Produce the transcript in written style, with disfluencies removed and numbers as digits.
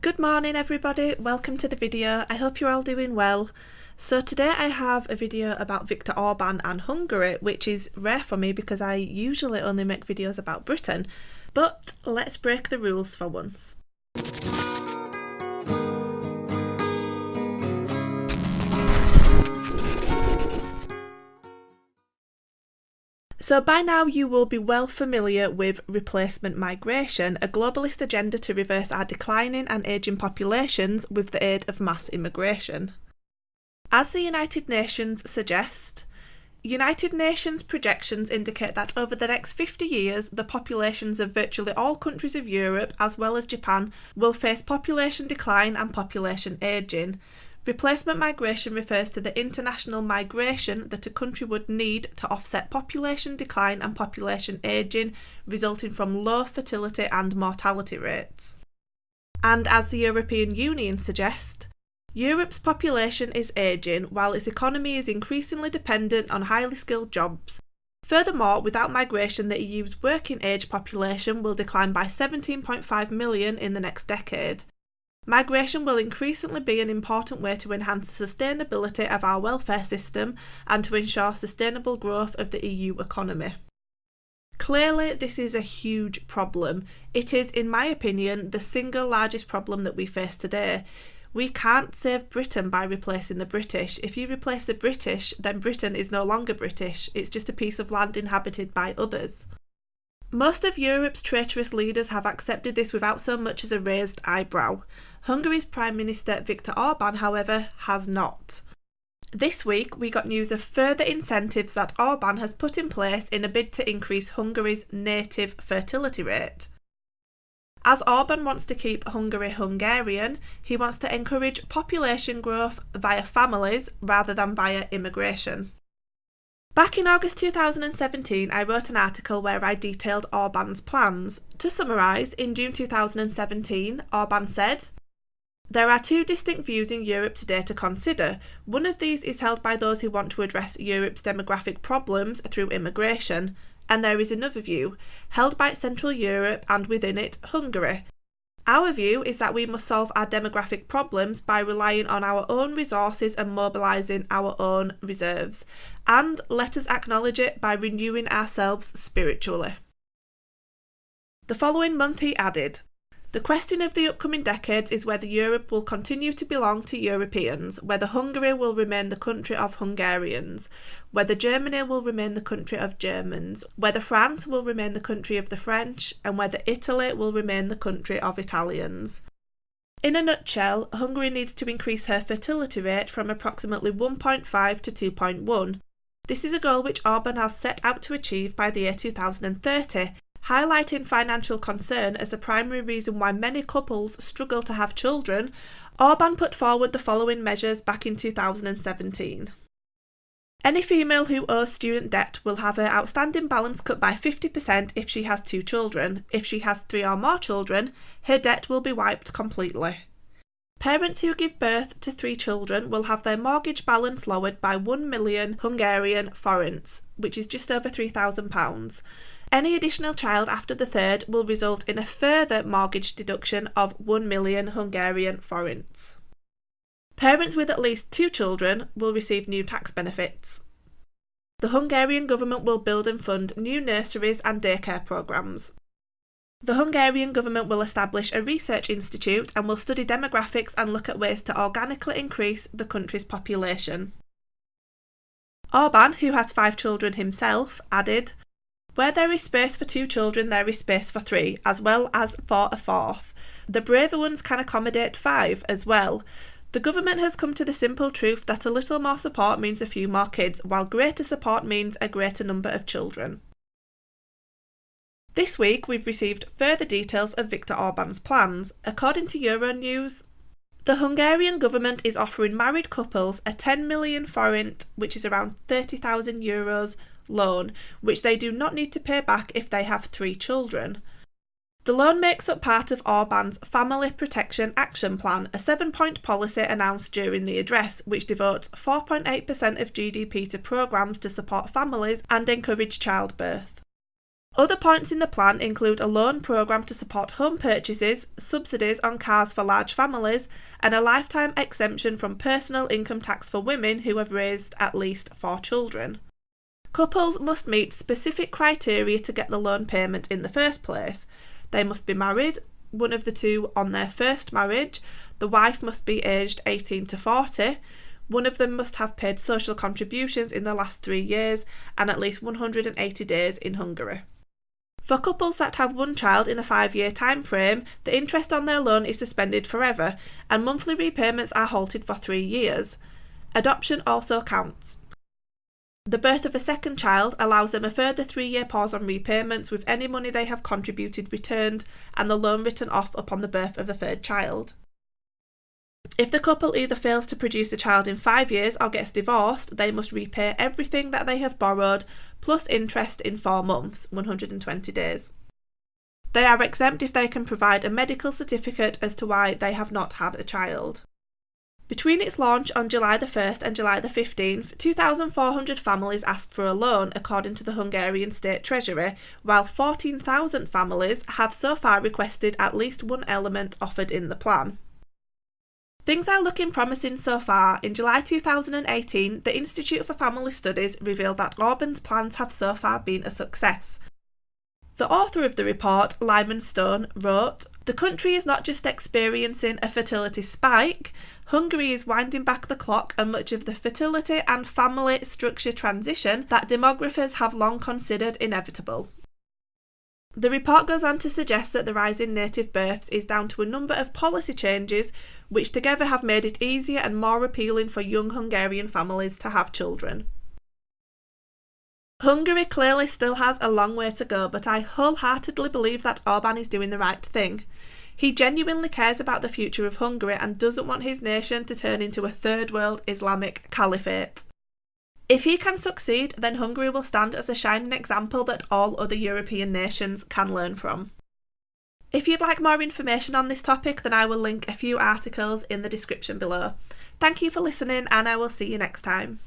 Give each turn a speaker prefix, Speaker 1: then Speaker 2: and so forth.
Speaker 1: Good morning everybody, welcome to the video. I hope you're all doing well. So today I have a video about Viktor Orban and Hungary, which is rare for me because I usually only make videos about Britain. But let's break the rules for once. So by now you will be well familiar with replacement migration, a globalist agenda to reverse our declining and ageing populations with the aid of mass immigration. As the United Nations suggest, United Nations projections indicate that over the next 50 years, the populations of virtually all countries of Europe, as well as Japan, will face population decline and population ageing. Replacement migration refers to the international migration that a country would need to offset population decline and population ageing resulting from low fertility and mortality rates. And as the European Union suggests, Europe's population is ageing while its economy is increasingly dependent on highly skilled jobs. Furthermore, without migration, the EU's working age population will decline by 17.5 million in the next decade. Migration will increasingly be an important way to enhance the sustainability of our welfare system and to ensure sustainable growth of the EU economy. Clearly, this is a huge problem. It is, in my opinion, the single largest problem that we face today. We can't save Britain by replacing the British. If you replace the British, then Britain is no longer British. It's just a piece of land inhabited by others. Most of Europe's traitorous leaders have accepted this without so much as a raised eyebrow. Hungary's Prime Minister Viktor Orban, however, has not. This week we got news of further incentives that Orban has put in place in a bid to increase Hungary's native fertility rate. As Orban wants to keep Hungary Hungarian, he wants to encourage population growth via families rather than via immigration. Back in August 2017, I wrote an article where I detailed Orban's plans. To summarise, in June 2017, Orban said, "There are two distinct views in Europe today to consider. One of these is held by those who want to address Europe's demographic problems through immigration, and there is another view, held by Central Europe and within it, Hungary. Our view is that we must solve our demographic problems by relying on our own resources and mobilising our own reserves, and let us acknowledge it by renewing ourselves spiritually." The following month he added, "The question of the upcoming decades is whether Europe will continue to belong to Europeans, whether Hungary will remain the country of Hungarians, whether Germany will remain the country of Germans, whether France will remain the country of the French, and whether Italy will remain the country of Italians." In a nutshell, Hungary needs to increase her fertility rate from approximately 1.5 to 2.1. This is a goal which Orban has set out to achieve by the year 2030, highlighting financial concern as a primary reason why many couples struggle to have children. Orban put forward the following measures back in 2017. Any female who owes student debt will have her outstanding balance cut by 50% if she has 2 children. If she has 3 or more children, her debt will be wiped completely. Parents who give birth to 3 children will have their mortgage balance lowered by 1 million Hungarian forints, which is just over £3,000. Any additional child after the third will result in a further mortgage deduction of 1 million Hungarian forints. Parents with at least 2 children will receive new tax benefits. The Hungarian government will build and fund new nurseries and daycare programmes. The Hungarian government will establish a research institute and will study demographics and look at ways to organically increase the country's population. Orban, who has 5 children himself, added, "Where there is space for 2 children, there is space for 3, as well as for a 4th. The braver ones can accommodate 5 as well. The government has come to the simple truth that a little more support means a few more kids, while greater support means a greater number of children." This week we've received further details of Viktor Orban's plans. According to Euronews, the Hungarian government is offering married couples a 10 million forint, which is around €30,000, loan, which they do not need to pay back if they have 3 children. The loan makes up part of Orban's Family Protection Action Plan, a 7-point policy announced during the address, which devotes 4.8% of GDP to programmes to support families and encourage childbirth. Other points in the plan include a loan programme to support home purchases, subsidies on cars for large families, and a lifetime exemption from personal income tax for women who have raised at least 4 children. Couples must meet specific criteria to get the loan payment in the first place. They must be married, one of the two on their first marriage, the wife must be aged 18 to 40, one of them must have paid social contributions in the last 3 years, and at least 180 days in Hungary. For couples that have one child in a 5-year time frame, the interest on their loan is suspended forever, and monthly repayments are halted for 3 years. Adoption also counts. The birth of a second child allows them a further 3-year pause on repayments, with any money they have contributed returned and the loan written off upon the birth of a third child. If the couple either fails to produce a child in 5 years or gets divorced, they must repay everything that they have borrowed, plus interest in 4 months, 120 days. They are exempt if they can provide a medical certificate as to why they have not had a child. Between its launch on July the 1st and July the 15th, 2,400 families asked for a loan, according to the Hungarian State Treasury, while 14,000 families have so far requested at least one element offered in the plan. Things are looking promising so far. In July 2018, the Institute for Family Studies revealed that Orban's plans have so far been a success. The author of the report, Lyman Stone, wrote, "The country is not just experiencing a fertility spike, Hungary is winding back the clock on much of the fertility and family structure transition that demographers have long considered inevitable." The report goes on to suggest that the rise in native births is down to a number of policy changes which together have made it easier and more appealing for young Hungarian families to have children. Hungary clearly still has a long way to go, but I wholeheartedly believe that Orban is doing the right thing. He genuinely cares about the future of Hungary and doesn't want his nation to turn into a third world Islamic caliphate. If he can succeed, then Hungary will stand as a shining example that all other European nations can learn from. If you'd like more information on this topic, then I will link a few articles in the description below. Thank you for listening, and I will see you next time.